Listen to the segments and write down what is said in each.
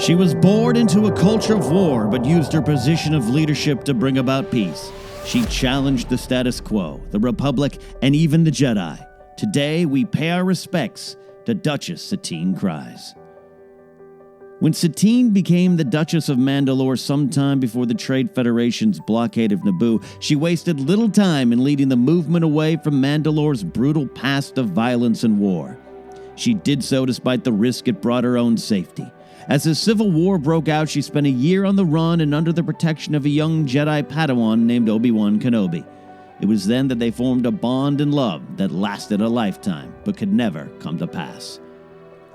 She was born into a culture of war, but used her position of leadership to bring about peace. She challenged the status quo, the Republic, and even the Jedi. Today, we pay our respects to Duchess Satine Kryze. When Satine became the Duchess of Mandalore sometime before the Trade Federation's blockade of Naboo, she wasted little time in leading the movement away from Mandalore's brutal past of violence and war. She did so despite the risk it brought her own safety. As the Civil War broke out, she spent a year on the run and under the protection of a young Jedi Padawan named Obi-Wan Kenobi. It was then that they formed a bond and love that lasted a lifetime, but could never come to pass.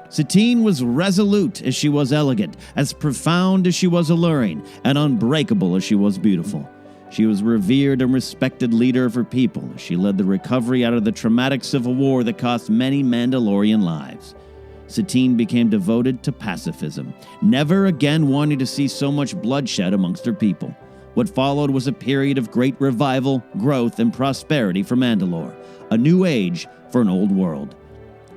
Satine was resolute as she was elegant, as profound as she was alluring, and unbreakable as she was beautiful. She was a revered and respected leader of her people as she led the recovery out of the traumatic civil war that cost many Mandalorian lives. Satine became devoted to pacifism, never again wanting to see so much bloodshed amongst her people. What followed was a period of great revival, growth, and prosperity for Mandalore, a new age for an old world.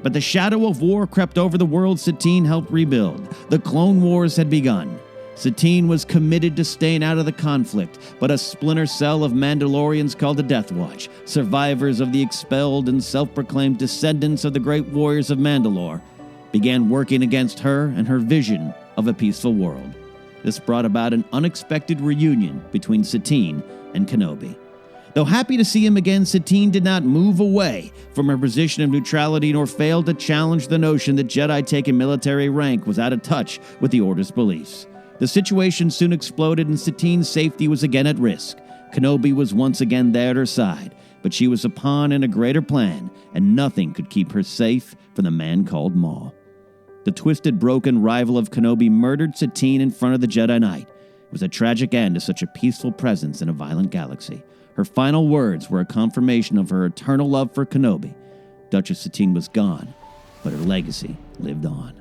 But the shadow of war crept over the world Satine helped rebuild. The Clone Wars had begun. Satine was committed to staying out of the conflict, but a splinter cell of Mandalorians called the Death Watch, survivors of the expelled and self-proclaimed descendants of the great warriors of Mandalore, began working against her and her vision of a peaceful world. This brought about an unexpected reunion between Satine and Kenobi. Though happy to see him again, Satine did not move away from her position of neutrality nor failed to challenge the notion that Jedi taking military rank was out of touch with the Order's beliefs. The situation soon exploded and Satine's safety was again at risk. Kenobi was once again there at her side, but she was a pawn in a greater plan, and nothing could keep her safe from the man called Maul. The twisted, broken rival of Kenobi murdered Satine in front of the Jedi Knight. It was a tragic end to such a peaceful presence in a violent galaxy. Her final words were a confirmation of her eternal love for Kenobi. Duchess Satine was gone, but her legacy lived on.